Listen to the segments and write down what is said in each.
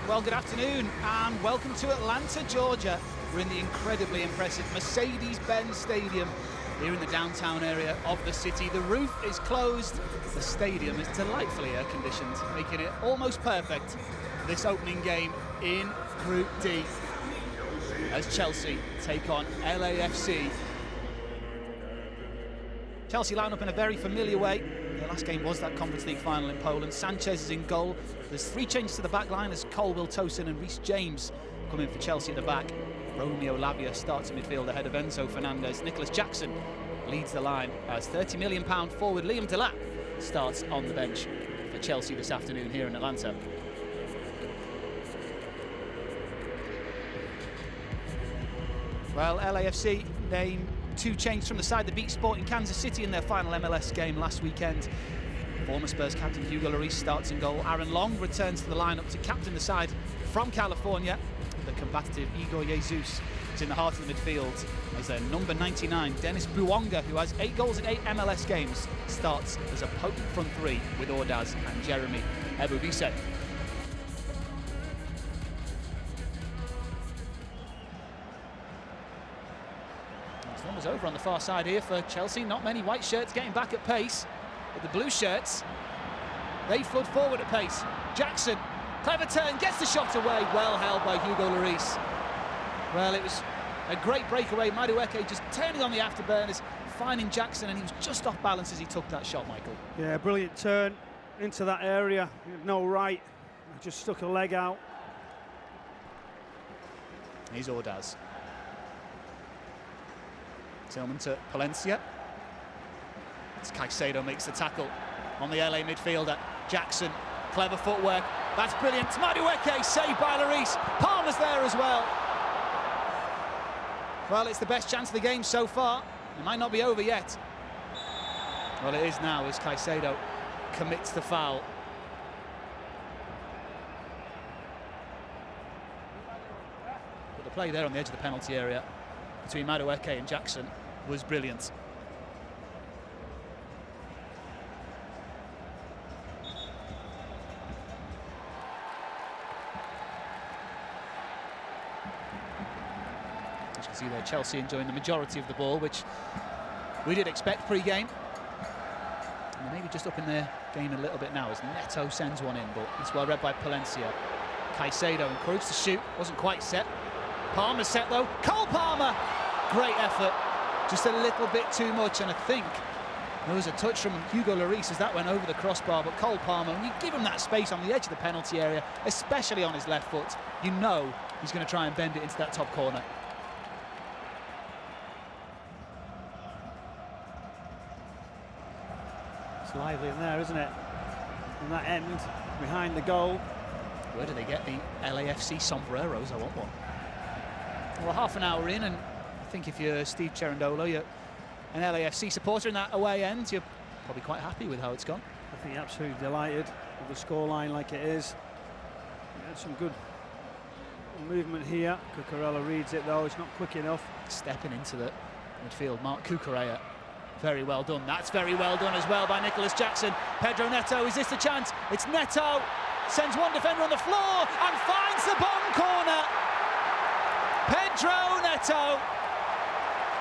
Well, good afternoon and welcome to Atlanta, Georgia. We're in the incredibly impressive Mercedes-Benz Stadium here in the downtown area of the city. The roof is closed. The stadium is delightfully air-conditioned, making it almost perfect for this opening game in Group D as Chelsea take on LAFC. Chelsea line up in a very familiar way. Their last game was that Conference League final in Poland. Sanchez is in goal. There's three changes to the back line as Colwill, Tosin and Reece James come in for Chelsea at the back. Romeo Lavia starts in midfield ahead of Enzo Fernandez. Nicholas Jackson leads the line as £30 million forward Liam Delap starts on the bench for Chelsea this afternoon here in Atlanta. Well, LAFC name two changes from the side that beat Sporting Kansas City in their final MLS game last weekend. Former Spurs captain Hugo Lloris starts in goal. Aaron Long returns to the lineup to captain the side from California. The combative Igor Jesus is in the heart of the midfield as their number 99, Dennis Bouanga, who has 8 goals in 8 MLS games, starts as a potent front three with Ordaz and Jeremy Ebubisse. This number's over on the far side here for Chelsea. Not many white shirts getting back at pace, but the blue shirts, they flood forward at pace. Jackson, clever turn, gets the shot away, well held by Hugo Lloris. Well, it was a great breakaway. Madueke just turning on the afterburners, finding Jackson, and he was just off balance as he took that shot, Michael. Yeah, brilliant turn into that area. He had no right, just stuck a leg out. Here's Ordaz. Tillman to Palencia. As Caicedo makes the tackle on the LA midfielder. Jackson, clever footwork. That's brilliant. Madueke saved by Lloris. Palmer's there as well. Well, it's the best chance of the game so far. It might not be over yet. Well, it is now as Caicedo commits the foul. But the play there on the edge of the penalty area between Madueke and Jackson was brilliant. As you can see there, Chelsea enjoying the majority of the ball, which we did expect pre-game. And maybe just up in their game a little bit now as Neto sends one in, but it's well read by Palencia. Caicedo encouraged to shoot, wasn't quite set. Palmer's set though. Cole Palmer! Great effort, just a little bit too much, and I think there was a touch from Hugo Lloris as that went over the crossbar, but Cole Palmer, when you give him that space on the edge of the penalty area, especially on his left foot, you know he's going to try and bend it into that top corner. It's lively in there, isn't it? On that end, behind the goal. Where do they get the LAFC sombreros? I want one. Well, half an hour in, and I think if you're Steve Cherundolo, you're an LAFC supporter in that away end, you're probably quite happy with how it's gone. I think you're absolutely delighted with the scoreline like it is. Had some good movement here. Cucurella reads it though, it's not quick enough. Stepping into the midfield, Mark Cucurella. Very well done. That's very well done as well by Nicholas Jackson. Pedro Neto, is this the chance? It's Neto, sends one defender on the floor and finds the bottom corner. Pedro Neto,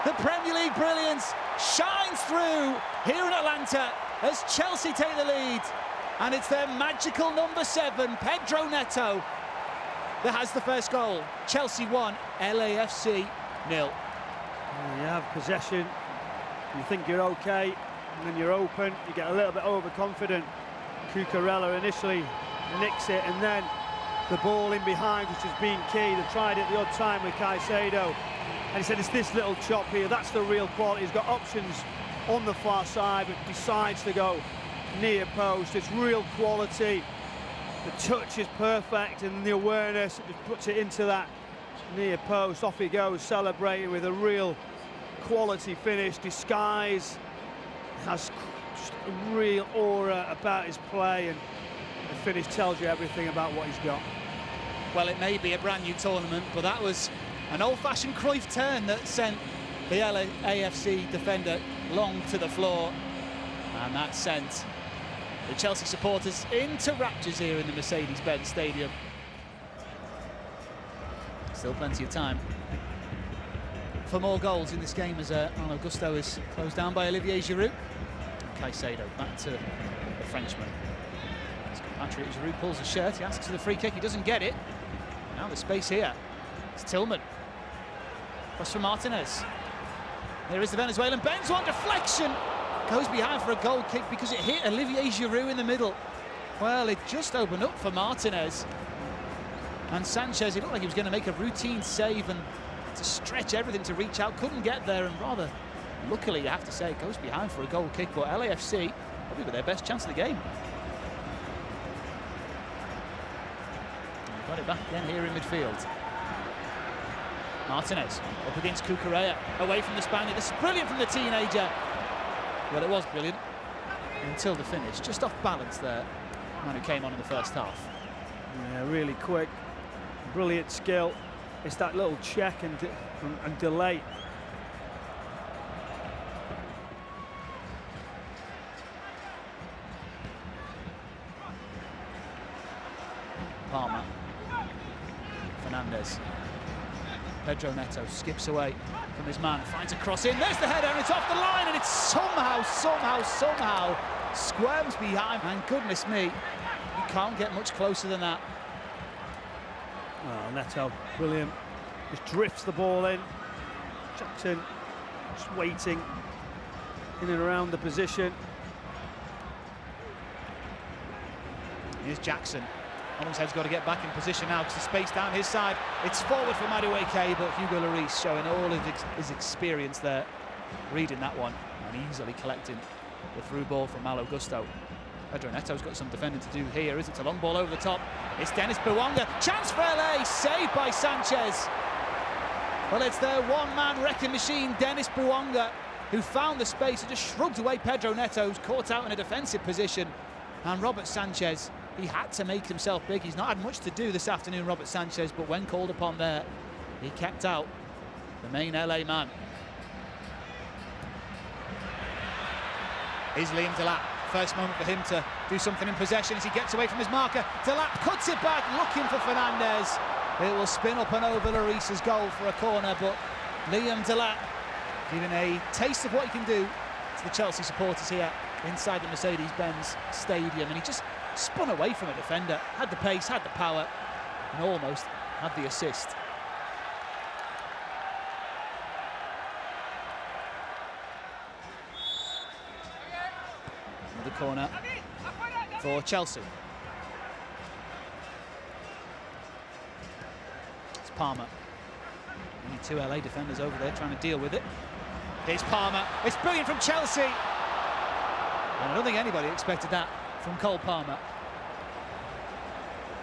the Premier League brilliance shines through here in Atlanta as Chelsea take the lead, and it's their magical number 7, Pedro Neto, that has the first goal. Chelsea 1, LAFC 0. You have possession, you think you're okay, and then you're open, you get a little bit overconfident. Cucurella initially nicks it, and then the ball in behind, which has been key. They tried it the odd time with Caicedo, and he said it's this little chop here, that's the real quality. He's got options on the far side, but decides to go near post. It's real quality. The touch is perfect, and the awareness, it just puts it into that near post. Off he goes, celebrating with a real quality finish. Disguise, has just a real aura about his play, and the finish tells you everything about what he's got. Well, it may be a brand new tournament, but that was an old-fashioned Cruyff turn that sent the LAFC defender long to the floor, and that sent the Chelsea supporters into raptures here in the Mercedes-Benz Stadium. Still plenty of time for more goals in this game as Malo Gusto is closed down by Olivier Giroud. Caicedo back to the Frenchman. His compatriot Giroud pulls the shirt, he asks for the free kick, he doesn't get it. Now the space here. It's Tillman. Cross for Martinez. There is the Venezuelan, bends one, deflection! Goes behind for a goal kick because it hit Olivier Giroud in the middle. Well, it just opened up for Martinez. And Sanchez, he looked like he was going to make a routine save and to stretch everything to reach out, couldn't get there, and rather luckily, you have to say, it goes behind for a goal kick, but LAFC probably with their best chance of the game. And got it back again here in midfield. Martinez up against Cucurella, away from the Spaniard. This is brilliant from the teenager. Well, it was brilliant until the finish. Just off balance there, man who came on in the first half. Yeah, really quick, brilliant skill. It's that little check and delay. Palmer. Fernandez. Pedro Neto skips away from his man, finds a cross in, there's the header and it's off the line, and it somehow squirms behind. And goodness me, you can't get much closer than that. Oh, Neto, brilliant. Just drifts the ball in. Jackson just waiting in and around the position. Here's Jackson. Hollingshead's got to get back in position now because the space down his side. It's forward for Madueke, but Hugo Lloris showing all of his experience there, reading that one and easily collecting the through ball from Malo Gusto. Pedro Neto's got some defending to do here, is it? A long ball over the top. It's Dennis Bouanga. Chance for LA, saved by Sanchez. Well, it's their one-man wrecking machine, Dennis Bouanga, who found the space and just shrugged away Pedro Neto, who's caught out in a defensive position. And Robert Sanchez, he had to make himself big. He's not had much to do this afternoon, Robert Sanchez, but when called upon there, he kept out the main LA man. Here's Liam Delap. First moment for him to do something in possession as he gets away from his marker. Delap cuts it back, looking for Fernandez. It will spin up and over Lloris's goal for a corner, but Liam Delap giving a taste of what he can do to the Chelsea supporters here inside the Mercedes-Benz Stadium, and he just spun away from a defender, had the pace, had the power, and almost had the assist. Another corner for Chelsea. It's Palmer. Only two LA defenders over there trying to deal with it. Here's Palmer. It's brilliant from Chelsea. And I don't think anybody expected that from Cole Palmer,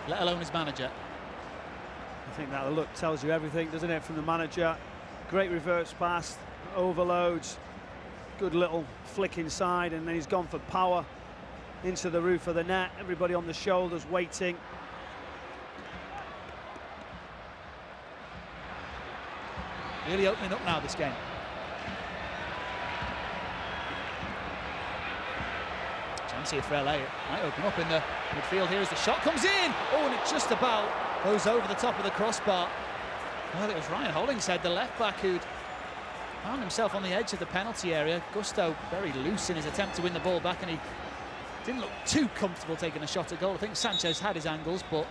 let alone his manager. I think that look tells you everything, doesn't it, from the manager. Great reverse pass, overloads, good little flick inside, and then he's gone for power into the roof of the net. Everybody on the shoulders waiting. Really opening up now, this game. Chance here for LA. It might open up in the midfield here as the shot comes in. Oh, and it just about goes over the top of the crossbar. Well, it was Ryan Hollingshead, the left back, who'd found himself on the edge of the penalty area. Gusto very loose in his attempt to win the ball back, and he didn't look too comfortable taking a shot at goal. I think Sanchez had his angles, but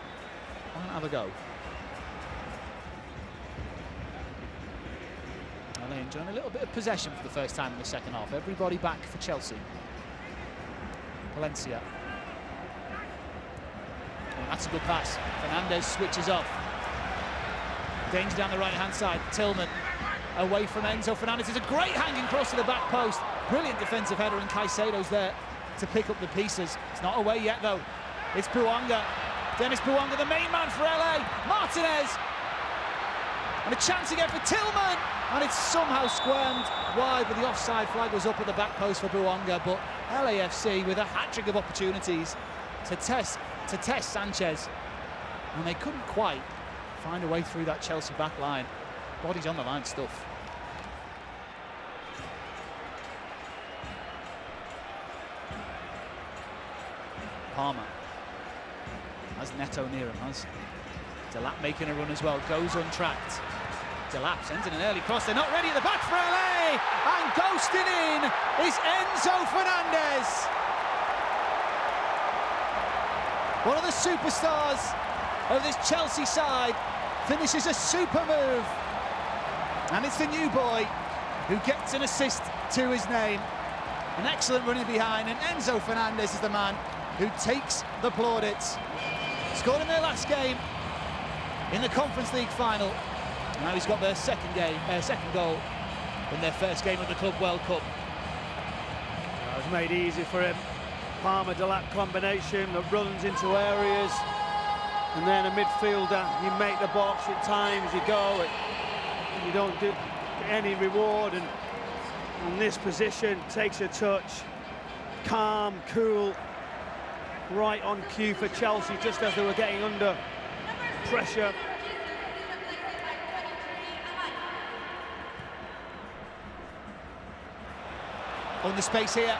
why not have a go? LA enjoying a little bit of possession for the first time in the second half. Everybody back for Chelsea. Valencia. Oh, that's a good pass. Fernandez switches off. Danger down the right-hand side. Tillman away from Enzo Fernandez. It's a great hanging cross to the back post. Brilliant defensive header, and Caicedo's there to pick up the pieces. It's not away yet, though. It's Bouanga. Dennis Bouanga, the main man for LA. Martinez. And a chance again for Tillman. And it's somehow squirmed wide, but the offside flag was up at the back post for Bouanga. But LAFC with a hat-trick of opportunities to test Sanchez. And they couldn't quite find a way through that Chelsea back line. Bodies on the line stuff. Palmer has Neto near him, has Delap making a run as well, goes untracked. Delap sends in an early cross, they're not ready at the back for LA, and ghosting in is Enzo Fernandez. One of the superstars of this Chelsea side finishes a super move, and it's the new boy who gets an assist to his name. An excellent running behind, and Enzo Fernandez is the man who takes the plaudits. Scored in their last game in the Conference League final. Now he's got their second goal in their first game of the Club World Cup. It was made easy for him. Palmer-Delap combination that runs into areas, and then a midfielder. You make the box at times, you go, and you don't get any reward. And in this position, takes a touch, calm, cool, right on cue for Chelsea, just as they were getting under pressure. On the space here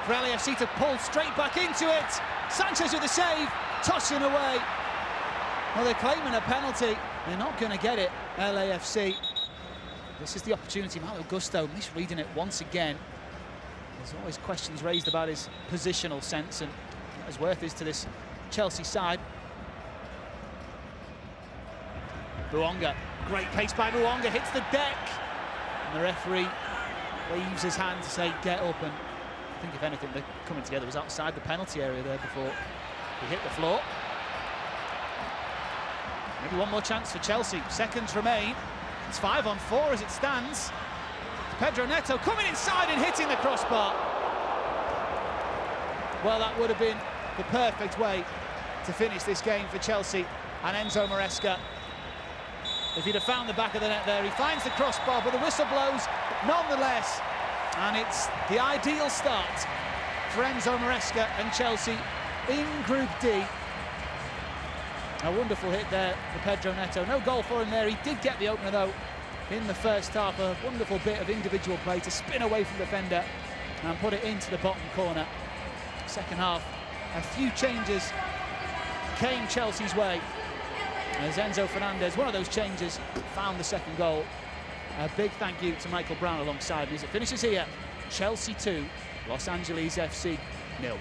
for LAFC to pull straight back into it. Sanchez with the save, tossing away. Well, they're claiming a penalty. They're not going to get it, LAFC. This is the opportunity. Malo Gusto misreading it once again. There's always questions raised about his positional sense, and not as worth is to this Chelsea side. Buonga, great pace by Buonga, hits the deck. And the referee waves his hand to say, get up. And I think, if anything, the coming together was outside the penalty area there before he hit the floor. Maybe one more chance for Chelsea. Seconds remain. It's 5-on-4 as it stands. Pedro Neto coming inside and hitting the crossbar. Well, that would have been the perfect way to finish this game for Chelsea and Enzo Maresca. If he'd have found the back of the net there, he finds the crossbar, but the whistle blows nonetheless. And it's the ideal start for Enzo Maresca and Chelsea in Group D. A wonderful hit there for Pedro Neto. No goal for him there. He did get the opener, though, in the first half. A wonderful bit of individual play to spin away from the defender and put it into the bottom corner. Second half, a few changes came Chelsea's way as Enzo Fernandez, one of those changes, found the second goal. A big thank you to Michael Brown alongside me as it finishes here. Chelsea 2, Los Angeles FC 0.